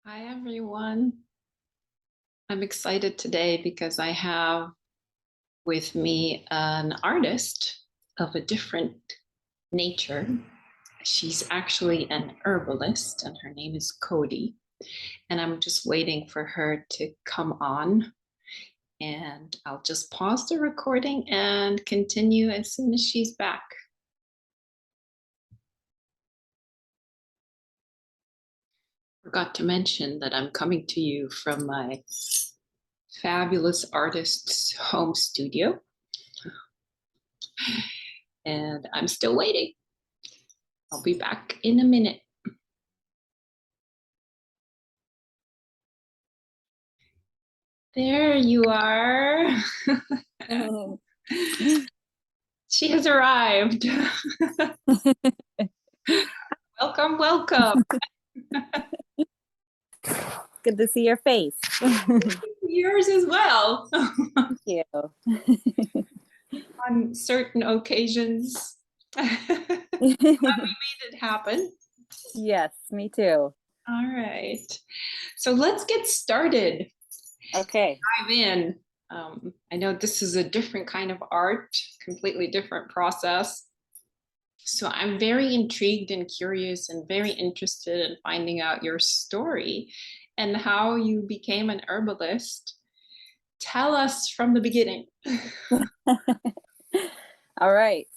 Hi, everyone. I'm excited today because I have with me an artist of a different nature. She's actually an herbalist, and her name is Cody. And I'm just waiting for her to come on. And I'll just pause the recording and continue as soon as she's back. Forgot to mention that I'm coming to you from my fabulous artist's home studio. And I'm still waiting. I'll be back in a minute. There you are. She has arrived. Welcome, welcome. Good to see your face. Yours as well. Thank you. On certain occasions. We made it happen. Yes, me too. All right. So let's get started. Okay. Dive in. I know this is a different kind of art, completely different process. So I'm very intrigued and curious and very interested in finding out your story and how you became an herbalist. Tell us from the beginning. All right.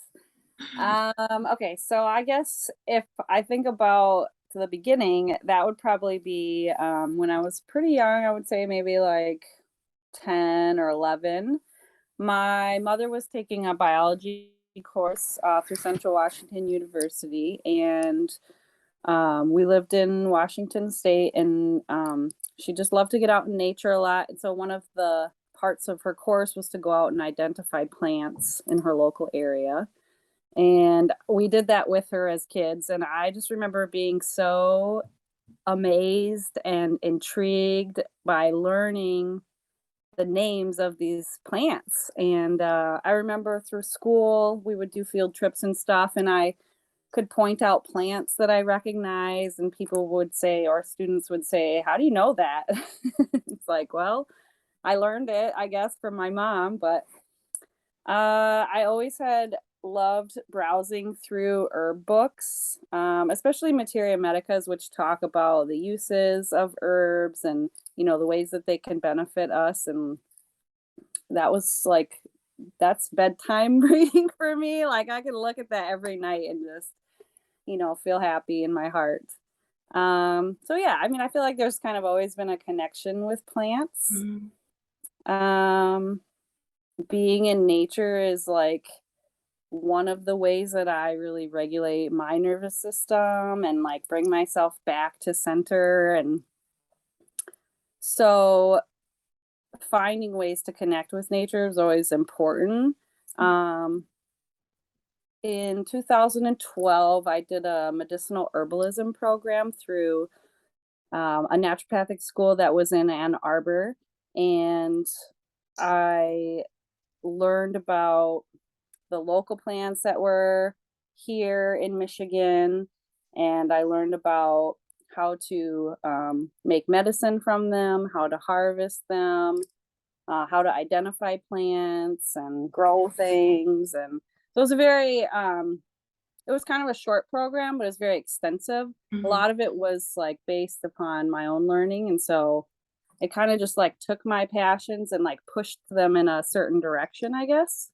Okay, so I guess if I think about the beginning, that would probably be when I was pretty young. I would say maybe like 10 or 11. My mother was taking a biology course through Central Washington University, and we lived in Washington State, and she just loved to get out in nature a lot. And so one of the parts of her course was to go out and identify plants in her local area. And we did that with her as kids. And I just remember being so amazed and intrigued by learning the names of these plants. And I remember through school, we would do field trips and stuff. And I could point out plants that I recognize, and people would say, or students would say, "How do you know that?" It's like, well, I learned it, I guess, from my mom. But I always had loved browsing through herb books, especially materia medicas, which talk about the uses of herbs and the ways that they can benefit us. And that was like that's bedtime reading for me. Like I could look at that every night and just feel happy in my heart. So yeah, I mean, I feel like there's kind of always been a connection with plants. Um, Being in nature is like one of the ways that I really regulate my nervous system and like bring myself back to center. And so finding ways to connect with nature is always important. Um, in 2012, I did a medicinal herbalism program through a naturopathic school that was in Ann Arbor. And I learned about the local plants that were here in Michigan. And I learned about how to make medicine from them, how to harvest them, how to identify plants and grow things. And so it was a very it was kind of a short program, but it was very extensive. A lot of it was like based upon my own learning. And so it kind of just like took my passions and like pushed them in a certain direction, I guess.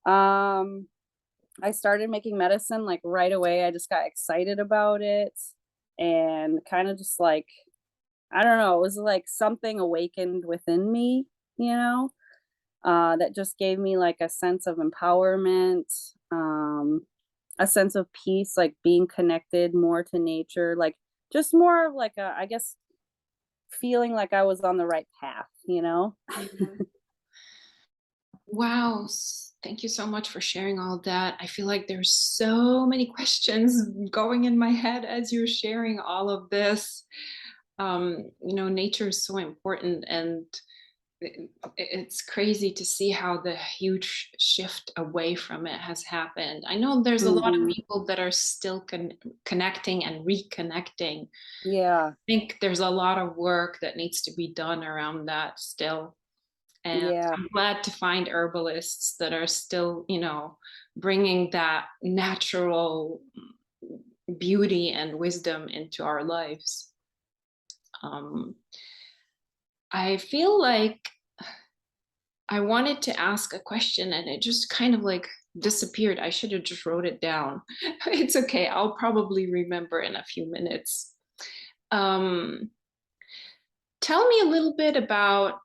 I started making medicine like right away. I just got excited about it and kind of just like, I don't know, it was like something awakened within me, that just gave me like a sense of empowerment, a sense of peace, like being connected more to nature, like just more of like I guess, feeling like I was on the right path. Wow. Thank you so much for sharing all that. I feel like there's so many questions going in my head as you're sharing all of this. Nature is so important. And it's crazy to see how the huge shift away from it has happened. I know there's a lot of Mhm. people that are still connecting and reconnecting. Yeah, I think there's a lot of work that needs to be done around that still. And yeah, I'm glad to find herbalists that are still, bringing that natural beauty and wisdom into our lives. Um, I feel like I wanted to ask a question and it just kind of like disappeared. I should have just wrote it down. It's okay. I'll probably remember in a few minutes. Um, Tell me a little bit about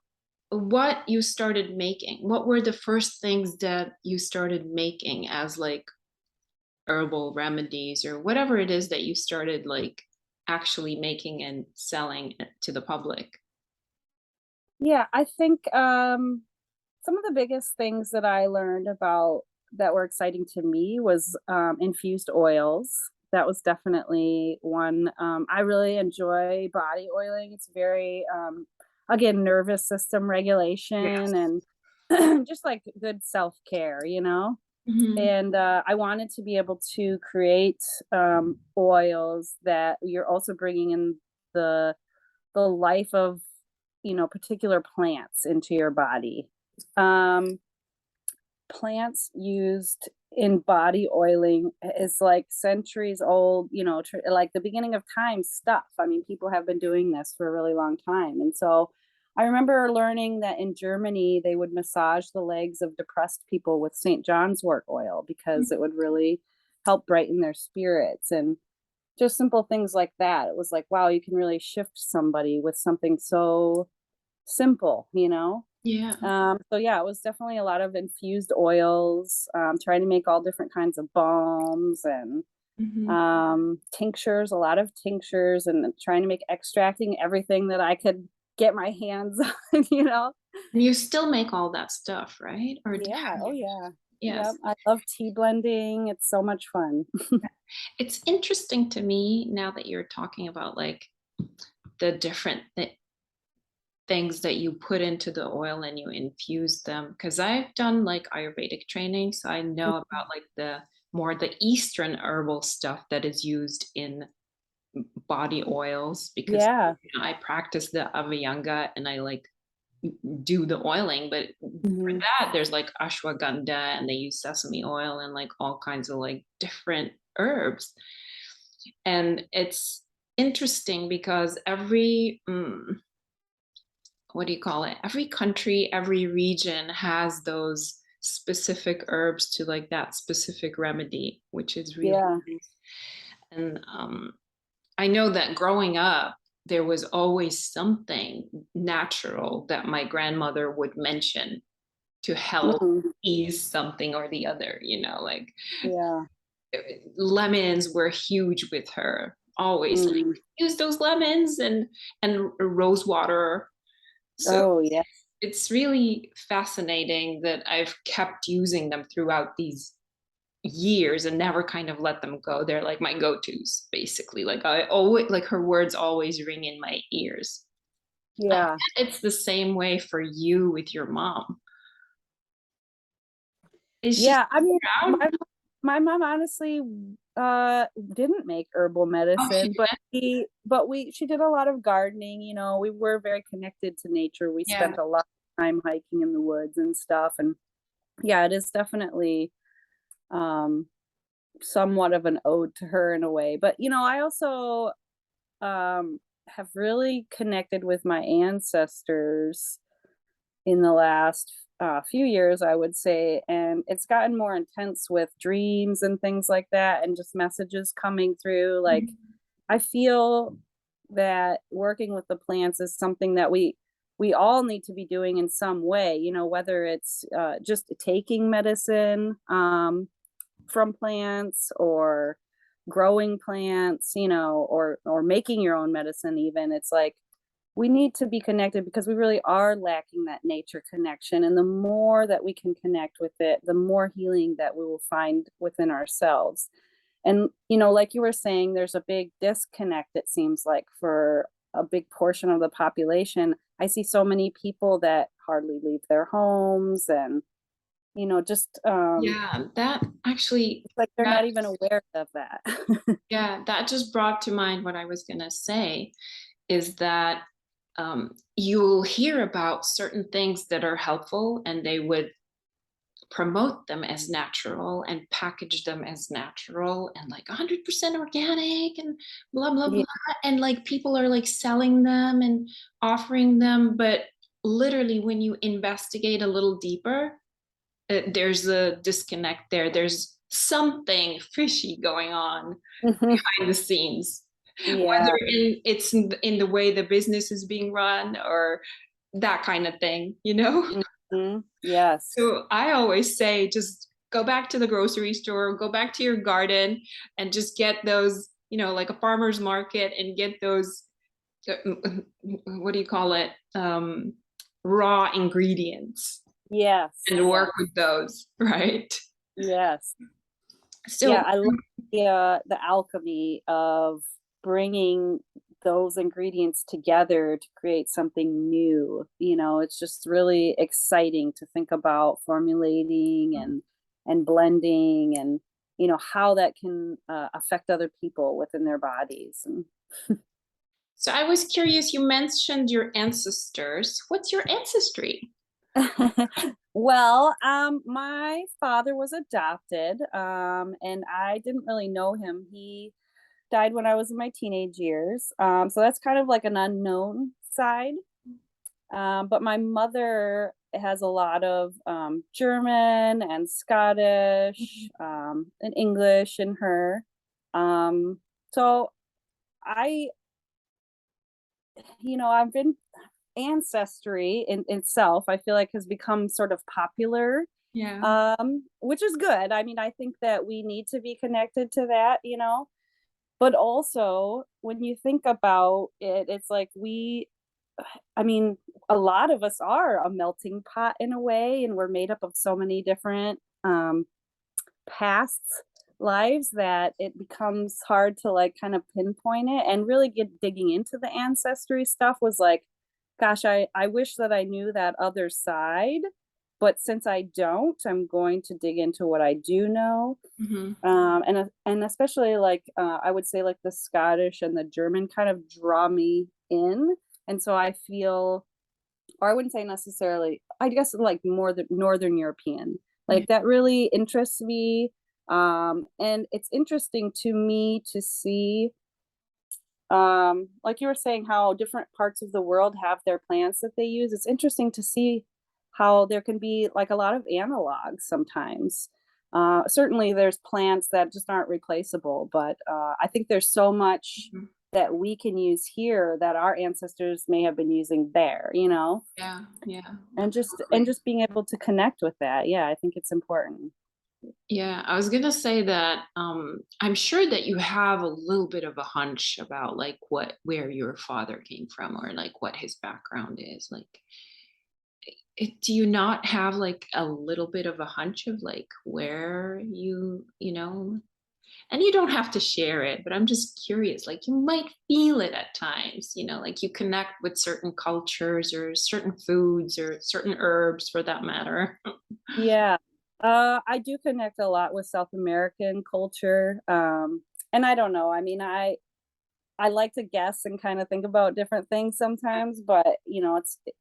what you started making. What were the first things that you started making as like herbal remedies or whatever it is that you started like actually making and selling to the public? yeah. I think some of the biggest things that I learned about that were exciting to me was infused oils. That was definitely one. I really enjoy body oiling. It's very, again, nervous system regulation Yes. and just like good self care, you know? Hmm. And I wanted to be able to create oils that you're also bringing in the the life of particular plants into your body. Um, Plants used in body oiling is like centuries old, like the beginning of time stuff. I mean, people have been doing this for a really long time. And so I remember learning that in Germany, they would massage the legs of depressed people with St. John's wort oil because it would really help brighten their spirits and just simple things like that. It was like, wow, you can really shift somebody with something so simple, you know? Yeah. So yeah, it was definitely a lot of infused oils, trying to make all different kinds of balms and Hmm. tinctures, a lot of tinctures, and trying to make extracting everything that I could get my hands on, you know? And you still make all that stuff, right? Or Yeah, have oh you? yeah. Yep, Yes. I love tea blending. It's so much fun. It's interesting to me now that you're talking about like the different things that you put into the oil and you infuse them. Because I've done like Ayurvedic training, so I know about like the Eastern herbal stuff that is used in body oils because Yeah. I practice the Avayanga and I like do the oiling, but for Mhm. that there's like ashwagandha and they use sesame oil and like all kinds of like different herbs. And it's interesting because every what do you call it? Every country, every region has those specific herbs to like that specific remedy, which is really Yeah. nice. And I know that growing up, there was always something natural that my grandmother would mention to help Mhm. ease something or the other, like Yeah. lemons were huge with her, always like Mhm. use those lemons and rose water. So Oh, yeah. it's really fascinating that I've kept using them throughout these years and never kind of let them go. They're like my go-tos, basically. Like I always like her words always ring in my ears. I Yeah. bet it's the same way for you with your mom. Is she Yeah, I mean, proud? my mom honestly didn't make herbal Oh, she medicine, but didn't. she did a lot of gardening, we were very connected to nature. We Yeah. spent a lot of time hiking in the woods and stuff, and yeah, it is definitely um somewhat of an ode to her in a way. But I also have really connected with my ancestors in the last few years, I would say. And it's gotten more intense with dreams and things like that, and just messages coming through. Like, I feel that working with the plants is something that we all need to be doing in some way, whether it's just taking medicine from plants or growing plants, or making your own medicine even. It's like we need to be connected because we really are lacking that nature connection. And the more that we can connect with it, the more healing that we will find within ourselves. And, like you were saying, there's a big disconnect, it seems like, for a big portion of the population, I see so many people that hardly leave their homes and, just Yeah, that actually, like they're that not even aware of that. yeah, that just brought to mind what I was gonna say is that you'll hear about certain things that are helpful and they would promote them as natural and package them as natural and like 100% organic and blah blah Yeah. blah, and like people are like selling them and offering them, but literally when you investigate a little deeper, there's a disconnect there. There's something fishy going on behind the scenes, Yeah. whether it's in the way the business is being run or that kind of thing, you know? Yes. So I always say just go back to the grocery store, go back to your garden and just get those, like a farmer's market and get those, what do you call it? Raw ingredients Yes. and Yes. work with those, right? Yes. Yeah, So I love the alchemy of bringing those ingredients together to create something new. It's just really exciting to think about formulating and blending and how that can affect other people within their bodies. And so I was curious, you mentioned your ancestors. What's your ancestry? well, my father was adopted, and I didn't really know him. He died when I was in my teenage years. So that's kind of like an unknown side. But my mother has a lot of German and Scottish and English in her. So I, I've been ancestry in itself, I feel like has become sort of popular, Yeah. which is good. I mean, I think that we need to be connected to that, but also when you think about it, it's like I mean, a lot of us are a melting pot in a way, and we're made up of so many different past lives that it becomes hard to like kind of pinpoint it and really get digging into the ancestry stuff was like, gosh, I wish that I knew that other side. But since I don't, I'm going to dig into what I do know. Mm-hmm. And especially like I would say like the Scottish and the German kind of draw me in, and so I feel, or I wouldn't say necessarily, I guess like more the Northern European, Yeah. like that really interests me. And it's interesting to me to see, like you were saying, how different parts of the world have their plants that they use. It's interesting to see how there can be like a lot of analogs sometimes. Certainly, there's plants that just aren't replaceable, but I think there's so much Mhm. that we can use here that our ancestors may have been using there, Yeah. Yeah. and just being able to connect with that. Yeah, I think it's important. Yeah, I was gonna say that I'm sure that you have a little bit of a hunch about like where your father came from or like what his background is. Like, do you not have like a little bit of a hunch of like where you, and you don't have to share it, but I'm just curious, like you might feel it at times, like you connect with certain cultures or certain foods or certain herbs for that matter. Yeah. I do connect a lot with South American culture. And I don't know. I mean, I like to guess and kind of think about different things sometimes, but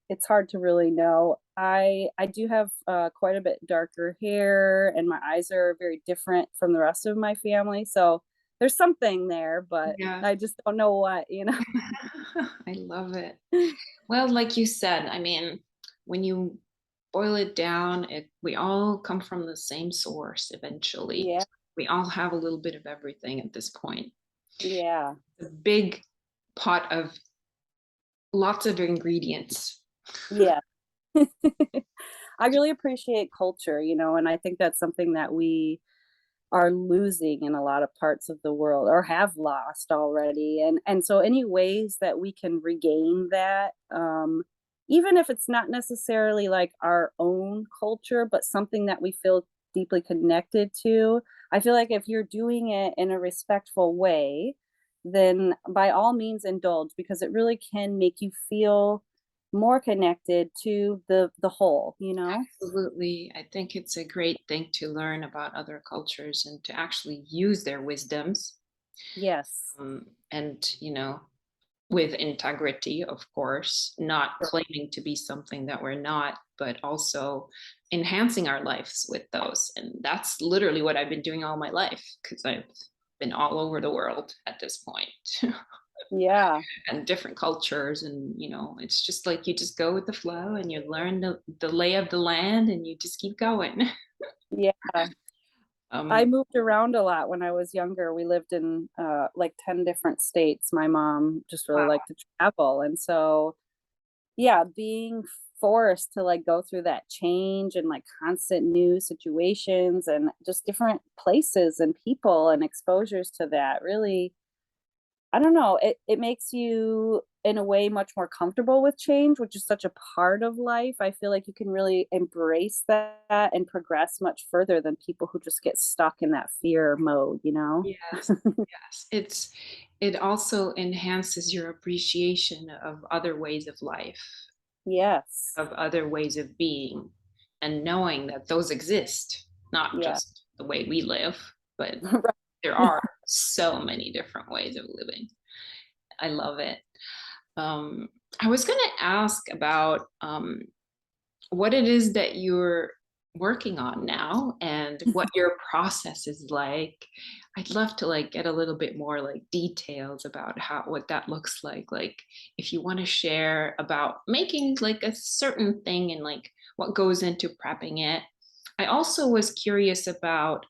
it's hard to really know. I do have quite a bit darker hair, and my eyes are very different from the rest of my family. So there's something there, but Yeah. I just don't know what. I love it. Well, like you said, I mean, when you boil it down, we all come from the same source eventually. Yeah, We all have a little bit of everything at this point. yeah, A big pot of lots of ingredients. yeah. I really appreciate culture, and I think that's something that we are losing in a lot of parts of the world or have lost already, and so any ways that we can regain that, even if it's not necessarily like our own culture but something that we feel deeply connected to. I feel like if you're doing it in a respectful way, then by all means indulge, because it really can make you feel more connected to the whole, you know? Absolutely. I think it's a great thing to learn about other cultures and to actually use their wisdoms. Yes. And, with integrity, of course, not Sure. claiming to be something that we're not, but also enhancing our lives with those. And that's literally what I've been doing all my life because I've been all over the world at this point Yeah. and different cultures. And, it's just like you just go with the flow and you learn the lay of the land and you just keep going. Yeah. I um, moved around a lot when I was younger. We lived in like 10 different states. My mom just really wow. liked to travel. And so, yeah, being forced to like go through that change and like constant new situations and just different places and people and exposures to that really, I don't know, it makes you in a way much more comfortable with change, which is such a part of life. I feel like you can really embrace that and progress much further than people who just get stuck in that fear mode, you know? Yes, yes. It also enhances your appreciation of other ways of life, Yes. of other ways of being, and knowing that those exist, not Yeah. just the way we live, but there Right. are so many different ways of living. I love it. Um, I was going to ask about what it is that you're working on now and what your process is like. I'd love to like get a little bit more like details about how what that looks like. Like if you want to share about making like a certain thing and like what goes into prepping it. I also was curious about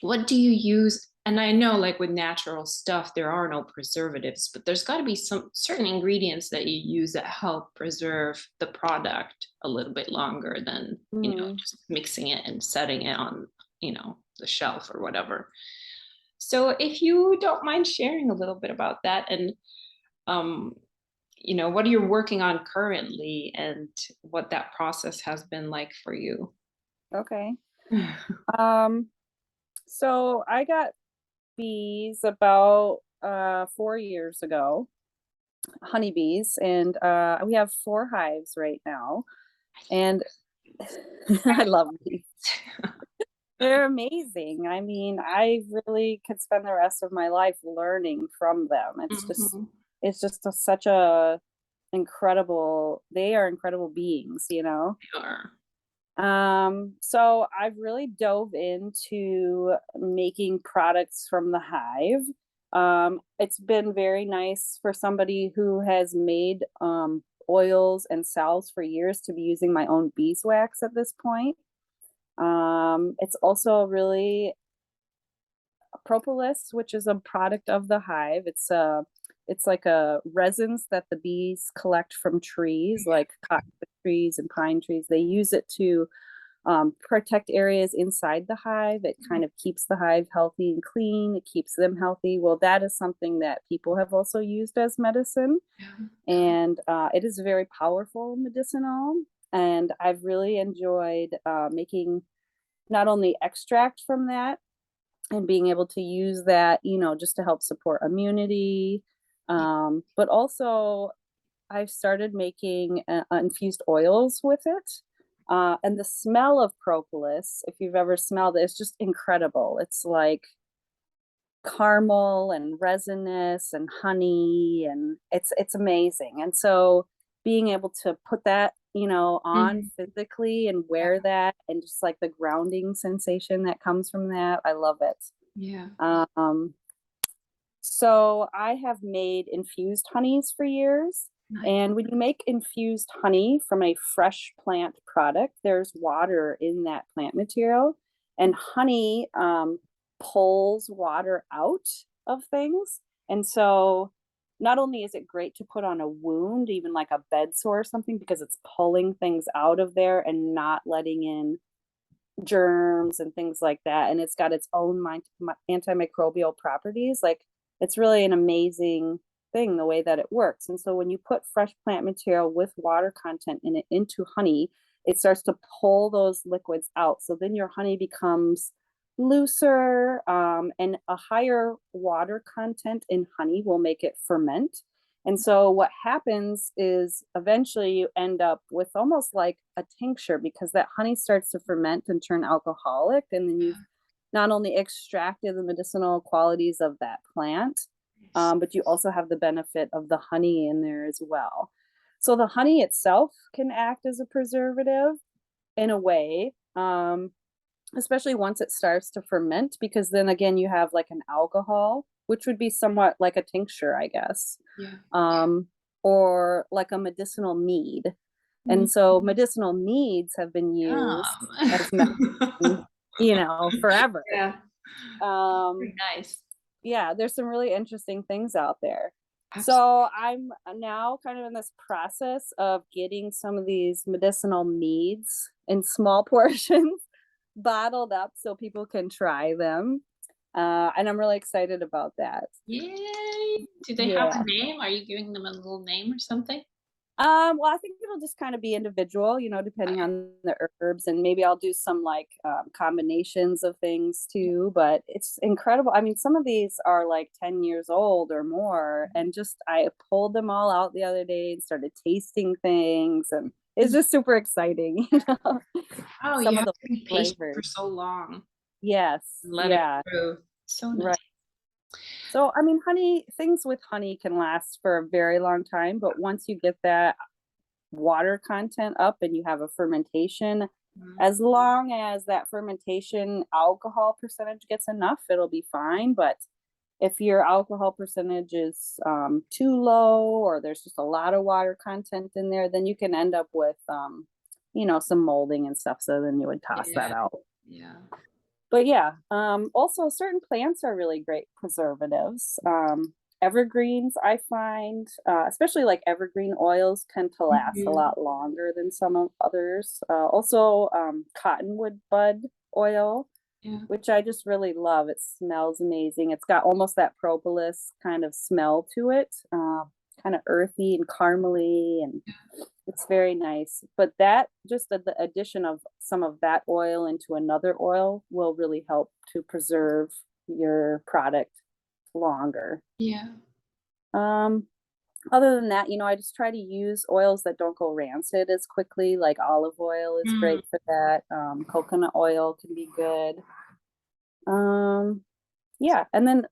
what do you use? And I know, like with natural stuff, there are no preservatives, but there's got to be some certain ingredients that you use that help preserve the product a little bit longer than, Mhm. just mixing it and setting it on, the shelf or whatever. So if you don't mind sharing a little bit about that and, um, what are you working on currently and what that process has been like for you? Okay. Um, so I got bees about 4 years ago, honeybees, and we have 4 hives right now. And I love bees. They're amazing. I mean, I really could spend the rest of my life learning from them. Mhm. Such a incredible, they are incredible beings, you know? They are. So I've really dove into making products from the hive. It's been very nice for somebody who has made oils and salves for years to be using my own beeswax at this point. It's also really propolis, which is a product of the hive. It's like a resins that the bees collect from trees, like cotton trees and pine trees. They use it to protect areas inside the hive. It kind of keeps the hive healthy and clean. It keeps them healthy. Well, that is something that people have also used as medicine, Yeah. and it is very powerful medicinal. And I've really enjoyed making not only extract from that and being able to use that, just to help support immunity, but also I've started making infused oils with it. And the smell of propolis, if you've ever smelled it, it's just incredible. It's like caramel and resinous and honey, and it's amazing. And so being able to put that, on Mhm. physically and wear that, and just like the grounding sensation that comes from that, I love it. Yeah. Um, so I have made infused honeys for years. Nice. And when you make infused honey from a fresh plant product, there's water in that plant material. And honey pulls water out of things. And so not only is it great to put on a wound, even like a bed sore or something, because it's pulling things out of there and not letting in germs and things like that, and it's got its own antimicrobial properties. Like, it's really an amazing thing the way that it works. And so when you put fresh plant material with water content in it into honey, it starts to pull those liquids out. So then your honey becomes looser, and a higher water content in honey will make it ferment. And so what happens is eventually you end up with almost like a tincture because that honey starts to ferment and turn alcoholic. And then you've not only extracted the medicinal qualities of that plant, Yes. but you also have the benefit of the honey in there as well. So the honey itself can act as a preservative in a way, especially once it starts to ferment, because then again, you have like an alcohol, which would be somewhat like a tincture, I guess, Yeah. or like a medicinal mead. Mm, And so medicinal meads have been used as medicine, forever. Yeah. Um, Very nice. yeah, there's some really interesting things out there. Absolutely. So I'm now kind of in this process of getting some of these medicinal meads in small portions bottled up so people can try them. And I'm really excited about that. Yay. Do they have a Yeah. name? Are you giving them a little name or something? Well, I think it'll just kind of be individual, depending on the herbs, and maybe I'll do some like combinations of things too. But it's incredible. I mean, some of these are like 10 years old or more, and just I pulled them all out the other day and started tasting things, and it's just super exciting, Oh, you some of have the to be patient flavors. for so long Yes, and let it yeah, grow. So nice. right. So, I mean, things with honey can last for a very long time, but once you get that water content up and you have a fermentation, Mhm. as long as that fermentation alcohol percentage gets enough, it'll be fine. But if your alcohol percentage is too low, or there's just a lot of water content in there, then you can end up with some molding and stuff, so then you would toss that Yeah. out. Yeah. But yeah, also certain plants are really great preservatives. Evergreens, I find, especially like evergreen oils, tend to last a Mhm. lot longer than some of others. Also, cottonwood bud oil, Yeah. which I just really love. It smells amazing. It's got almost that propolis kind of smell to it, kind of earthy and caramely, and it's very nice. But that just the addition of some of that oil into another oil will really help to preserve your product longer. Yeah. Um, Other than that, I just try to use oils that don't go rancid as quickly. Like olive oil is Mm. great for that. Coconut oil can be good. Um, yeah, and then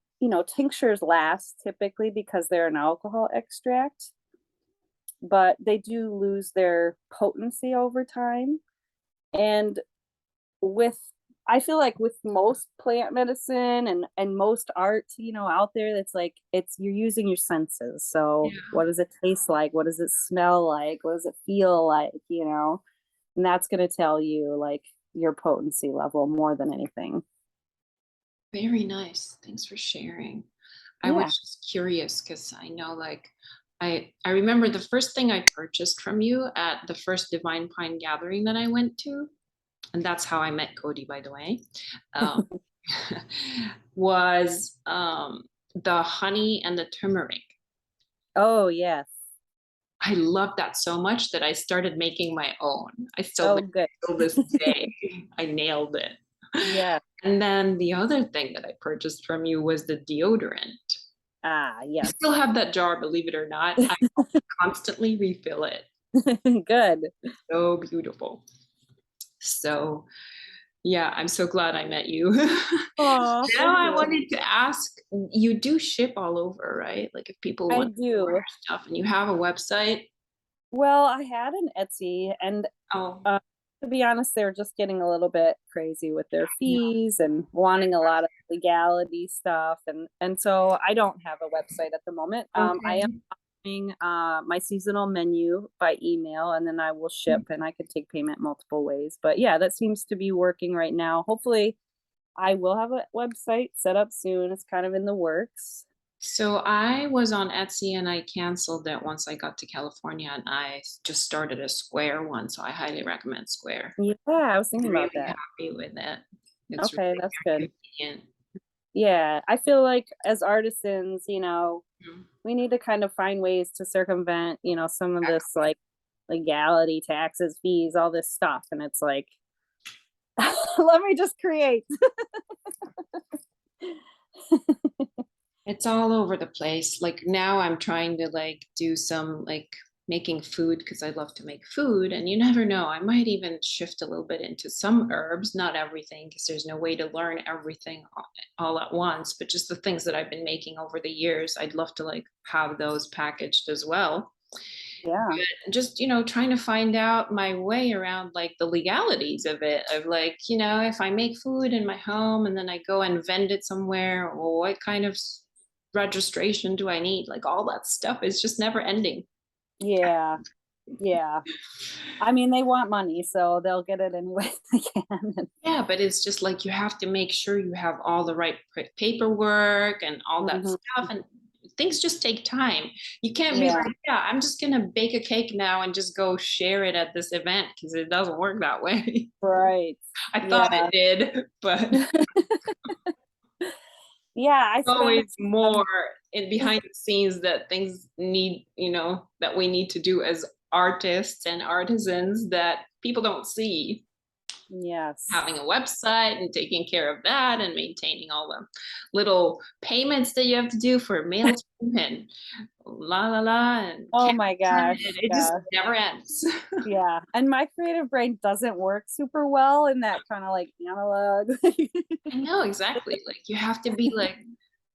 tinctures last typically because they're an alcohol extract, but they do lose their potency over time. And with I feel like with most plant medicine and most art, out there, that's like it's you're using your senses. So Yeah. what does it taste like? What does it smell like? What does it feel like? And that's gonna tell you like your potency level more than anything. Very nice. Thanks for sharing. I was Yeah. just curious because I know, like, I remember the first thing I purchased from you at the first Divine Pine gathering that I went to, and that's how I met Cody, by the way, um, was the honey and the turmeric. Oh yes. I loved that so much that I started making my own. I still Oh make good. it till this day. I nailed it. Yeah. And then the other thing that I purchased from you was the deodorant. Ah, I yes. still have that jar, believe it or not. I constantly refill it. Good. So beautiful. So, yeah, I'm so glad I met you. Oh, Now thank I you. wanted to ask, you do ship all over, right? Like if people I want to order do. stuff and you have a website. Well, I had an Etsy, and Oh, uh, to be honest, they're just getting a little bit crazy with their fees and wanting a lot of legality stuff, and so I don't have a website at the moment. I am okay. doing my seasonal menu by email, and then I will ship, and I could take payment multiple ways. But yeah, that seems to be working right now. Hopefully, I will have a website set up soon. It's kind of in the works. So I was on Etsy and I canceled it once I got to California and I just started a Square one. So I highly recommend Square. Yeah, I was thinking I'm about really that. happy with it. It's Okay, that's good. really convenient. Yeah, I feel like as artisans, Mhm. we need to kind of find ways to circumvent, some of this like legality, taxes, fees, all this stuff. And it's like Let me just create. It's all over the place. Like now I'm trying to like do some like making food because I love to make food, and you never know. I might even shift a little bit into some herbs, not everything, because there's no way to learn everything all at once, but just the things that I've been making over the years, I'd love to like have those packaged as well. Yeah. Just, you know, trying to find out my way around like the legalities of it, of like, you know, if I make food in my home and then I go and vend it somewhere, well, what kind of registration do I need? Like all that stuff is just never ending. Yeah. Yeah. I mean, they want money, so they'll get it any way they can. Yeah, but it's just like you have to make sure you have all the right paperwork and all that Mhm. stuff, and things just take time. You can't be Yeah. like, yeah, I'm just gonna bake a cake now and just go share it at this event, because it doesn't work that way. Right. I thought it Yeah. did, but Yeah, I spend always more um in behind the scenes that things need, you know, that we need to do as artists and artisans that people don't see. yes. Having a website and taking care of that and maintaining all the little payments that you have to do for MailChimp and la la la and Oh my Canva, and gosh. it just Yeah. never ends. Yeah. And my creative brain doesn't work super well in that kind of like analog. I know exactly. Like you have to be like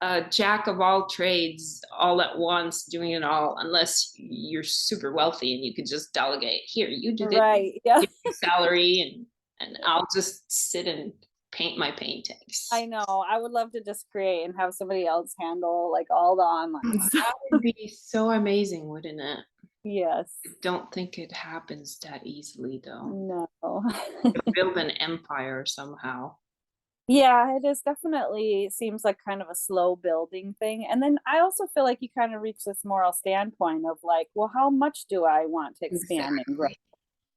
a jack of all trades all at once, doing it all, unless you're super wealthy and you could just delegate. Here, you do this, Right. Yeah. give me salary, and I'll just sit and paint my I paintings. know. I would love to just create and have somebody else handle like all the Oh, online stuff. that would be so amazing, wouldn't it? Yes. I don't think it happens that easily, though. No. To build an empire somehow. Yeah, it is definitely seems like kind of a slow building thing. And then I also feel like you kind of reach this moral standpoint of like, well, how much do I want to expand and grow? Exactly.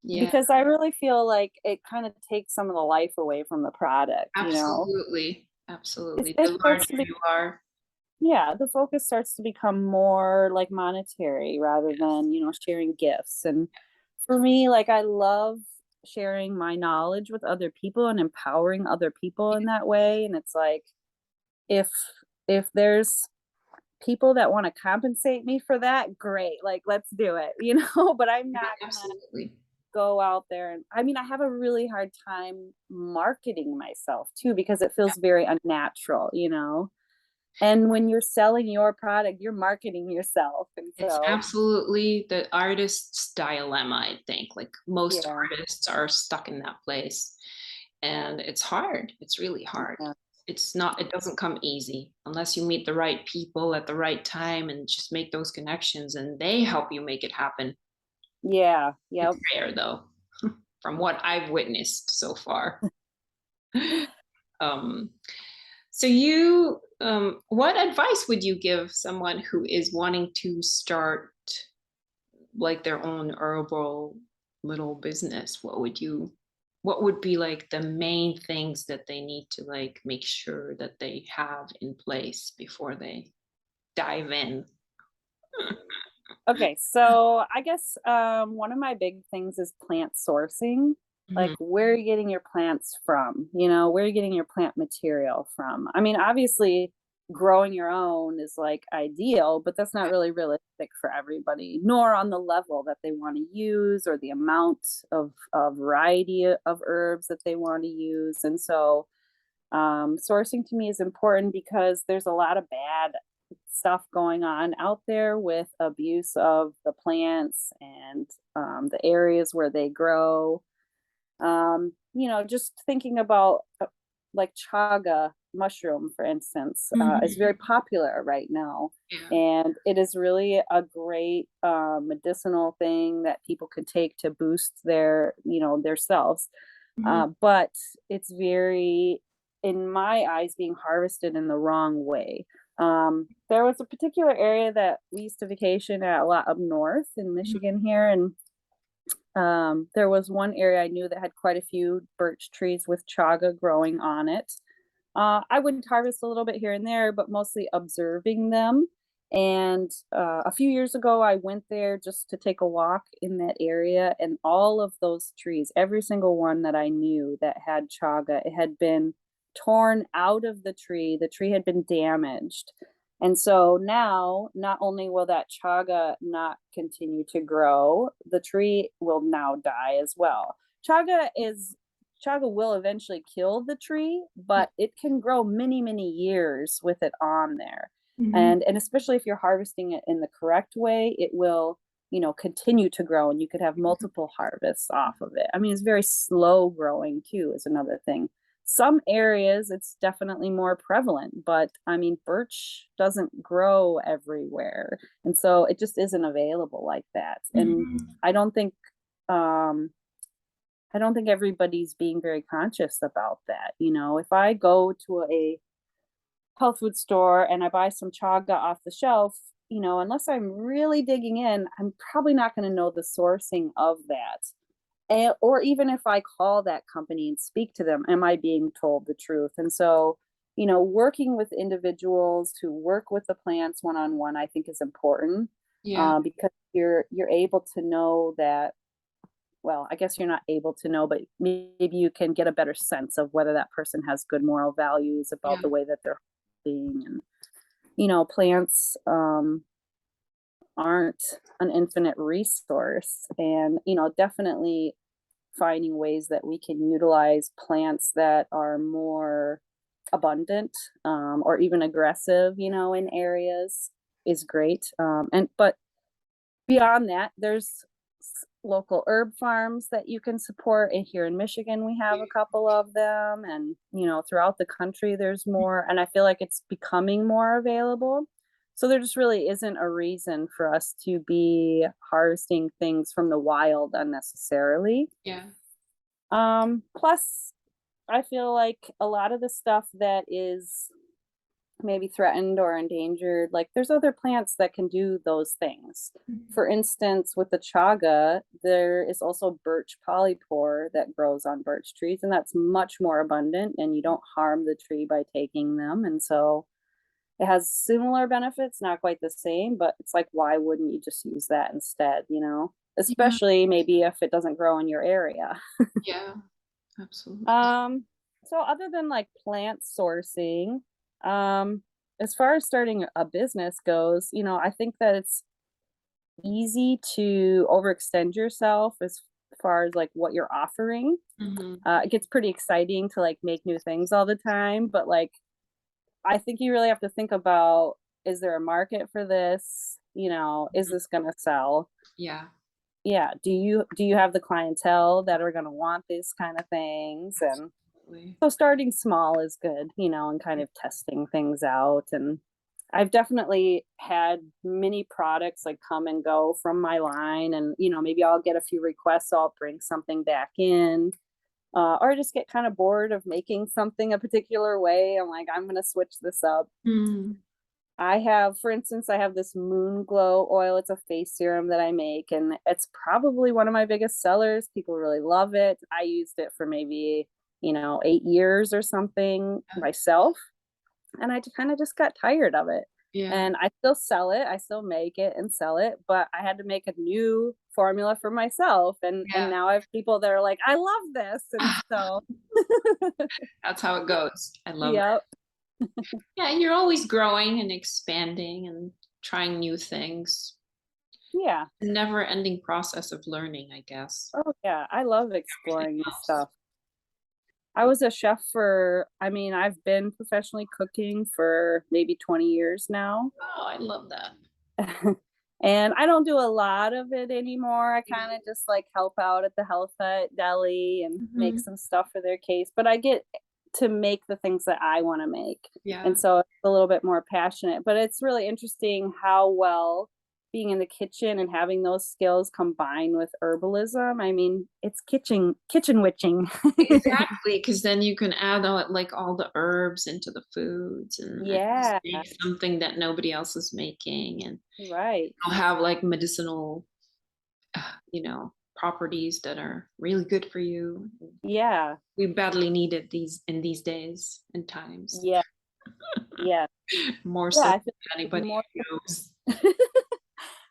Yeah, Because I really feel like it kind of takes some of the life away from the product, you know? absolutely. Absolutely. It The starts larger to be, you are, yeah, the focus starts to become more like monetary rather yes. than, sharing gifts. And for me, like I love sharing my knowledge with other people and empowering other people in that way. And it's like if there's people that want to compensate me for that, great. Like let's do it, but I'm Yeah, not gonna absolutely. go out there and I mean, I have a really hard time marketing myself too because it Yeah. feels very unnatural. And when you're selling your product, you're marketing yourself. And It's so, absolutely the artist's dilemma, I think. Like most yeah. artists are stuck in that place. And it's hard. It's really hard. Yeah. It's not, it doesn't come easy unless you meet the right people at the right time and just make those connections and they help you make it happen. Yeah. Yep. It's rare though, from what I've witnessed so far. Um, so what advice would you give someone who is wanting to start like their own herbal little business? What would be like the main things that they need to like make sure that they have in place before they dive in? Okay, so I guess one of my big things is plant sourcing. Like, Mhm. where are you getting your plants from? Where are you getting your plant material from? I mean, obviously, growing your own is like ideal, but that's not really realistic for everybody, nor on the level that they want to use or the amount of variety of herbs that they want to use. And so, sourcing to me is important because there's a lot of bad stuff going on out there with abuse of the plants and the areas where they grow. Just thinking about like chaga mushroom, for instance, is Mhm. very popular right now. Yeah. And it is really a great medicinal thing that people could take to boost their selves. Mhm. But it's very, in my eyes, being harvested in the wrong way. There was a particular area that we used to vacation at a lot up north in Michigan here, and there was one area I knew that had quite a few birch trees with chaga growing on it. I would harvest a little bit here and there, but mostly observing them. And a few years ago, I went there just to take a walk in that area, and all of those trees, every single one that I knew that had chaga, it had been torn out of the tree had been damaged. And so now, not only will that chaga not continue to grow, the tree will now die as well. Chaga will eventually kill the tree, but it can grow many, many years with it on there. Mhm. And especially if you're harvesting it in the correct way, it will, continue to grow, and you could have multiple harvests off of it. I mean, it's very slow growing too, is another thing. Some areas it's definitely more prevalent, but I mean, birch doesn't grow everywhere. And so it just isn't available like that. And Mhm. I don't think um I don't think everybody's being very conscious about that. If I go to a health food store and I buy some chaga off the shelf, unless I'm really digging in, I'm probably not going to know the sourcing of that. Or even if I call that company and speak to them, am I being told the truth? And so, working with individuals who work with the plants one on one, I think is important, Yeah. because you're able to know that. Well, I guess you're not able to know, but maybe you can get a better sense of whether that person has good moral values about Yeah. the way that they're being. And plants aren't an infinite resource, and definitely finding ways that we can utilize plants that are more abundant, or even aggressive, in areas is great. And but beyond that, there's local herb farms that you can support. And here in Michigan, we have a couple of them, and throughout the country, there's more. And I feel like it's becoming more available. So there just really isn't a reason for us to be harvesting things from the wild unnecessarily. Yeah. Plus, I feel like a lot of the stuff that is maybe threatened or endangered, like there's other plants that can do those things. Mhm. For instance, with the chaga, there is also birch polypore that grows on birch trees, and that's much more abundant, and you don't harm the tree by taking them. And so it has similar benefits, not quite the same, but it's like, why wouldn't you just use that instead, Yeah. Especially maybe if it doesn't grow in your area. Yeah. Absolutely. Um, so other than like plant sourcing, um, as far as starting a business goes, I think that it's easy to overextend yourself as far as like what you're offering. Mhm. It gets pretty exciting to like make new things all the time, but like I think you really have to think about, is there a market for this? Is Mhm. this gonna sell? Yeah. Yeah. Do you have the clientele that are gonna want these kind of things? And Absolutely. so starting small is good, and kind of testing things out. And I've definitely had many products like come and go from my line, and maybe I'll get a few requests, so I'll bring something back in. Or just get kind of bored of making something a particular way. I'm like, I'm gonna switch this up. Mm. For instance, I have this moon glow oil. It's a face serum that I make, and it's probably one of my biggest sellers. People really love it. I used it for maybe, 8 years or something Yeah. myself, and I kind of just got tired of it. Yeah. And I still sell it. I still make it and sell it, but I had to make a new formula for myself. And Yeah. now I have people that are like, I love this. And so, That's how it goes. I love it. yep. Yeah, and you're always growing and expanding and trying new things. Yeah. Never ending process of learning, I guess. Oh, yeah. I love Everything exploring new else. stuff. I was a chef I mean, I've been professionally cooking for maybe 20 years now. Oh, I love that. And I don't do a lot of it anymore. I Yeah. kind of just like help out at the Health Hut Deli and make Mhm. some stuff for their case, but I get to make the things that I want to make. Yeah. And so it's a little bit more passionate, but it's really interesting how well being in the kitchen and having those skills combined with herbalism. I mean, it's kitchen witching. Exactly, because then you can add all the herbs into the foods and just Yeah, make something that nobody else is making, and right. it'll have like medicinal, properties that are really good for you. Yeah. We badly need it these days and times. Yeah. Yeah. More Yeah, so I than feel like anybody knows.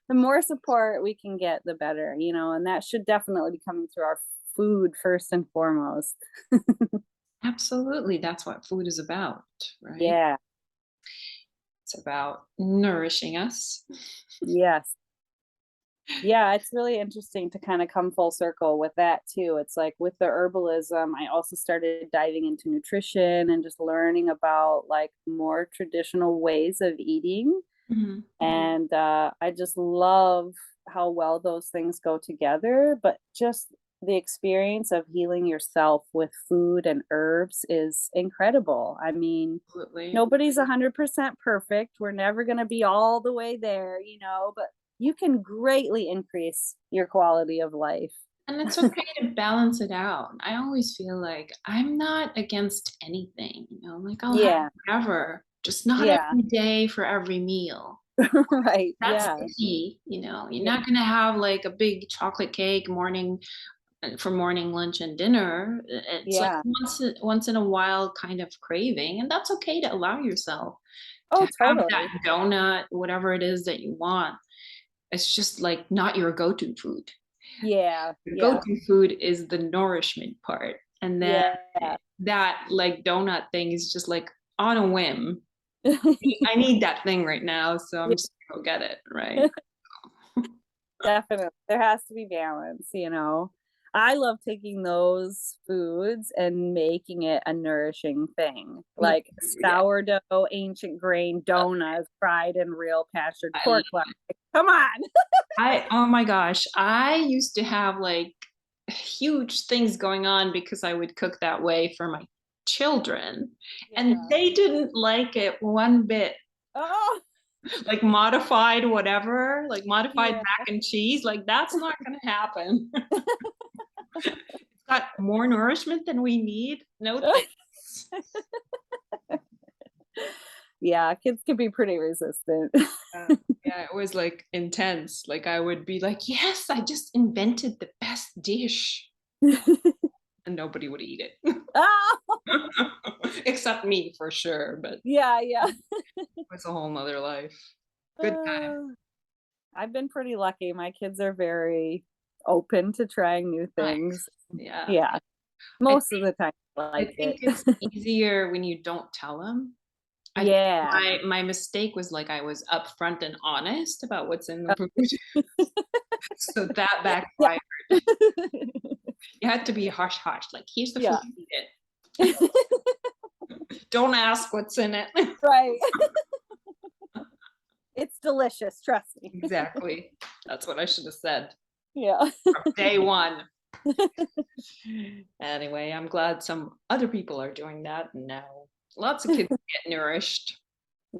the more support we can get, the better, and that should definitely be coming through our food first and foremost. Absolutely. That's what food is about, right? Yeah. It's about nourishing us. Yes. Yeah, it's really interesting to kind of come full circle with that too. It's like with the herbalism, I also started diving into nutrition and just learning about like more traditional ways of eating. Mhm. And I just love how well those things go together. But just the experience of healing yourself with food and herbs is incredible. I mean, Absolutely. nobody's 100% perfect. We're never going to be all the way there, but you can greatly increase your quality of life. And it's okay to balance it out. I always feel like I'm not against anything, like I'll have Yeah. whatever, just not Yeah. every day for every meal. Right. That's Yeah. the key, You're Yeah. not gonna have like a big chocolate cake for morning, lunch, and dinner. It's like Yeah. once in a while kind of craving, and that's okay to allow yourself to Oh, have that totally. donut, whatever it is that you want. It's just like not your go-to food. Yeah. Your Yeah. go-to food is the nourishment part, and then Yeah. that like donut thing is just like on a whim. I need that thing right now, so I'm just gonna go get it, right? Definitely. There has to be balance. I love taking those foods and making it a nourishing thing, Me like too, yeah. sourdough, ancient grain donuts, fried in real pastured I pork. Like, come on. oh my gosh, I used to have like huge things going on because I would cook that way for my children, and Yeah. they didn't like it one bit. Oh, Like modified whatever, like modified yeah. mac and cheese, like that's not gonna happen. It's got more nourishment than we need. No thanks. Yeah, kids can be pretty resistant. Yeah, yeah, it was like intense. Like I would be like, yes, I just invented the best dish. And nobody would eat it. Oh, Except me for sure, but yeah, yeah. it's a whole nother life. Good time. Uh, I've been pretty lucky. My kids are very open to trying new things. Nice. Yeah. Yeah, I most of the time I I like think it. it's easier when you don't tell them. I think Yeah. my mistake was like I was upfront and honest about what's in the Uh, food, so that yeah. backfired. You had to be hush hush, like, "Here's the food, Yeah. eat it. Don't ask what's in it." Right. It's delicious, trust me. Exactly. That's what I should have said Yeah. from day one. Anyway, I'm glad some other people are doing that, and now lots of kids get nourished.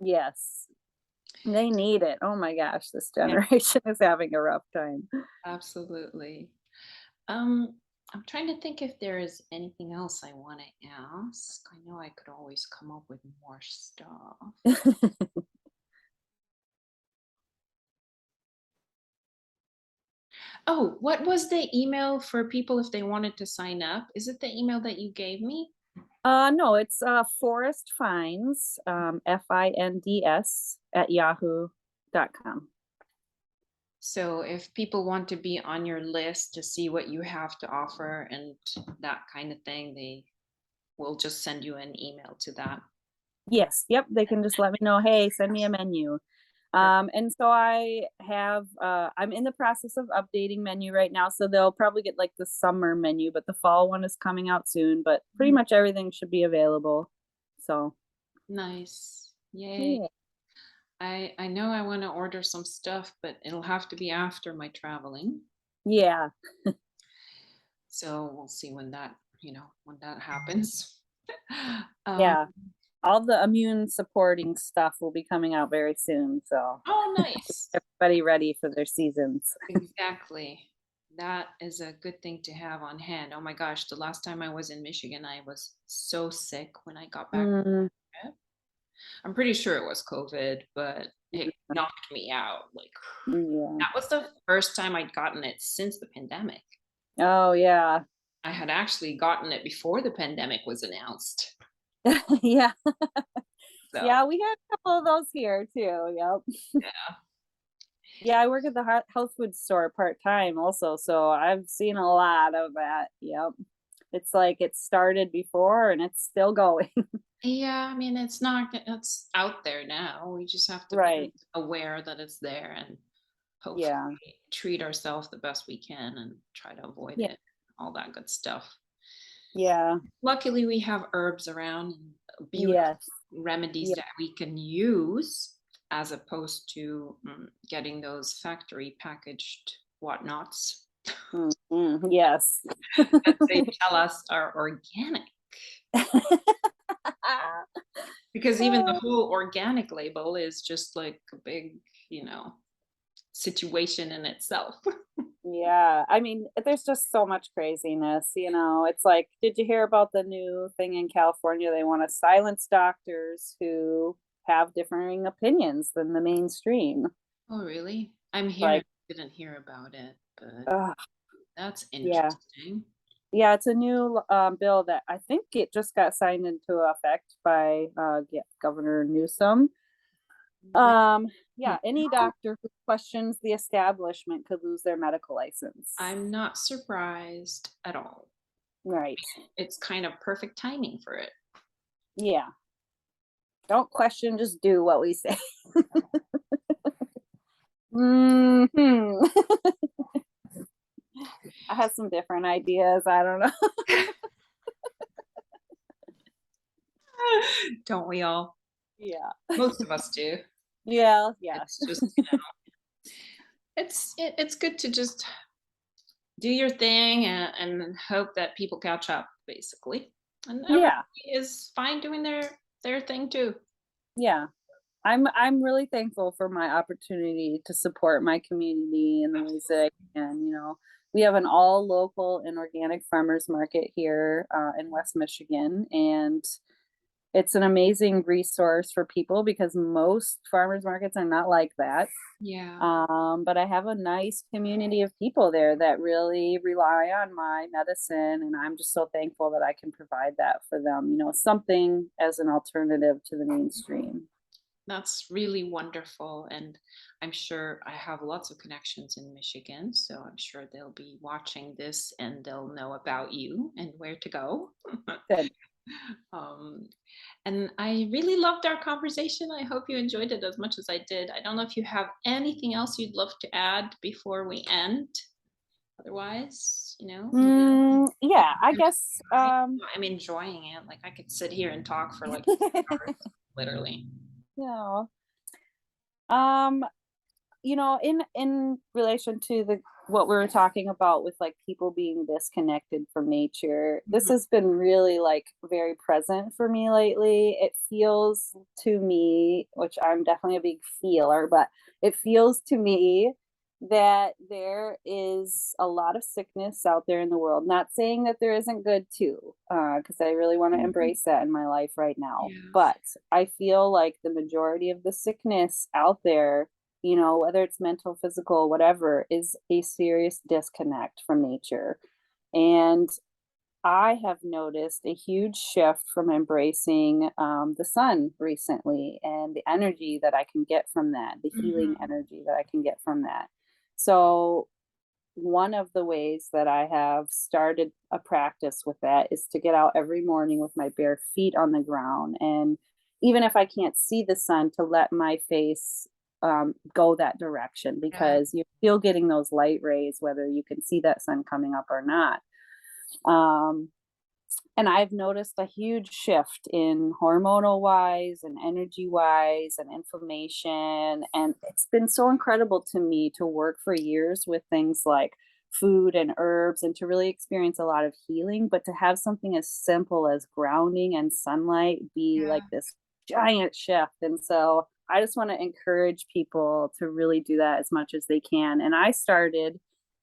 Yes. They need it. Oh my gosh, this Yeah, generation is having a rough time. absolutely. Um, I'm trying to think if there is anything else I want to ask. I know I could always come up with more stuff. Oh, what was the email for people if they wanted to sign up? Is it the email that you gave me? No, it's Forest Finds, FINDS at yahoo.com. So if people want to be on your list to see what you have to offer and that kind of thing, they will just send you an email to that. Yes, yep, they can just let me know, hey, send me a menu. And so I'm in the process of updating menu right now, so they'll probably get like the summer menu, but the fall one is coming out soon, but pretty much everything should be available. So, Nice. Yay. yeah. I know I want to order some stuff, but it'll have to be after my traveling. Yeah. So we'll see when that happens. Um, Yeah. All the immune supporting stuff will be coming out very soon, so oh, nice. everybody ready for their seasons. Exactly. That is a good thing to have on hand. Oh my gosh, the last time I was in Michigan, I was so sick when I got back. Mm, I'm pretty sure it was COVID, but it knocked me out. Like yeah. that was the first time I'd gotten it since the pandemic. Oh, yeah. I had actually gotten it before the pandemic was announced. Yeah. So Yeah, we got a couple of those here too. Yep. yeah. Yeah, I work at the health food store part-time also, so I've seen a lot of that. Yep. It's like it started before and it's still going. Yeah, I mean, it's out there now. We just have to be Right. aware that it's there and Yeah. hopefully treat ourselves the best we can and try to avoid Yeah. it, all that good stuff. Yeah. Luckily, we have herbs around and beautiful Yes. remedies Yeah. that we can use as opposed to getting those factory packaged whatnots Yes. that they tell us are organic. Because even the whole organic label is just like a big, you know, situation in itself. Yeah, I mean, there's just so much craziness, It's like, did you hear about the new thing in California? They want to silence doctors who have differing opinions than the mainstream. Oh, really? I'm hearing, Like, didn't hear about it, but uh, that's yeah, interesting. yeah, it's a new bill that I think it just got signed into effect by Governor Newsom. Wait, Um, yeah, any no, doctor who questions the establishment could lose their medical license. I'm not surprised at all. Right. It's kind of perfect timing for it. Yeah. Don't question, just do what we say. Hmm. I have some different ideas. I don't know. Don't we all? Yeah. Most of us do. Yeah. Yeah. It's just, it's good to just do your thing and hope that people catch up, basically. And everybody Yeah. is fine doing their thing too. Yeah. I'm really thankful for my opportunity to support my community in the ways that I can. We have an all local and organic farmers market here in West Michigan, and it's an amazing resource for people because most farmers markets are not like that. Yeah. But I have a nice community of people there that really rely on my medicine, and I'm just so thankful that I can provide that for them. Something as an alternative to the mainstream. That's really wonderful. And I'm sure I have lots of connections in Michigan. So I'm sure they'll be watching this and they'll know about you and where to go. Good. um, and I really loved our conversation. I hope you enjoyed it as much as I did. I don't know if you have anything else you'd love to add before we end. Otherwise, Yeah, I guess. I'm enjoying it. Like I could sit here and talk for like hours, literally. Yeah. Um, in relation to the what we were talking about with like people being disconnected from nature, this Mhm. has been really like very present for me lately. It feels to me, which I'm definitely a big feeler, but it feels to me that there is a lot of sickness out there in the world. Not saying that there isn't good too, because I really want to Mhm. embrace that in my life right now. Yes. But I feel like the majority of the sickness out there, whether it's mental, physical, whatever, is a serious disconnect from nature. And I have noticed a huge shift from embracing the sun recently and the energy that I can get from that, the healing Mhm. energy that I can get from that. So, one of the ways that I have started a practice with that is to get out every morning with my bare feet on the ground. And even if I can't see the sun, to let my face go that direction Yeah. because you're still getting those light rays, whether you can see that sun coming up or not. Um, and I've noticed a huge shift in hormonal wise and energy wise and inflammation. And it's been so incredible to me to work for years with things like food and herbs and to really experience a lot of healing. But to have something as simple as grounding and sunlight be like Yeah. this giant shift. And so I just want to encourage people to really do that as much as they can. And I started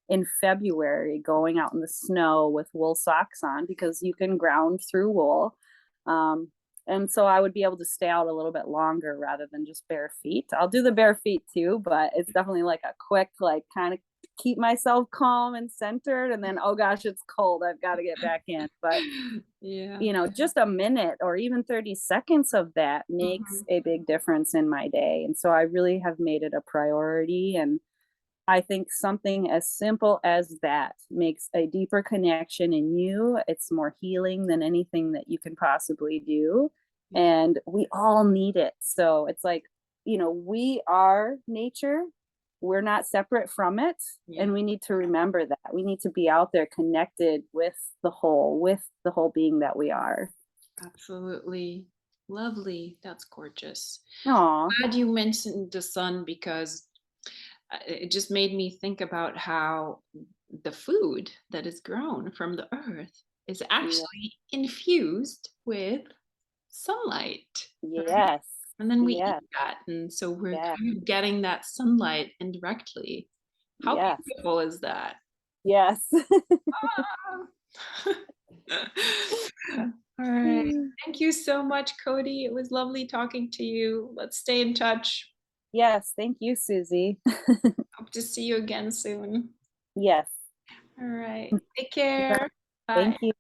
in February going out in the snow with wool socks on because you can ground through wool. Um, and so I would be able to stay out a little bit longer rather than just bare feet. I'll do the bare feet too, but it's definitely like a quick, like kind of keep myself calm and centered, and then, oh gosh, it's cold, I've got to get back in. But Yeah. just a minute or even 30 seconds of that makes Mhm. a big difference in my day. And so I really have made it a priority. And I think something as simple as that makes a deeper connection in you. It's more healing than anything that you can possibly do. Yeah. And we all need it. So it's like, we are nature. We're not separate from it. Yeah. And we need to remember that. We need to be out there connected with the whole being that we are. Absolutely. Lovely. That's gorgeous. Aw, Glad you mentioned the sun because it just made me think about how the food that is grown from the earth is yeah, actually infused with sunlight, right? yes, And then we eat yes, that. And so we're yes, kind of getting that sunlight indirectly. How yes, beautiful is that? yes. Ah. All right. Thank you so much, Cody. It was lovely talking to you. Let's stay in touch. Yes, thank you, Susie. Hope to see you again soon. Yes. All right. Take care. Bye. Thank you.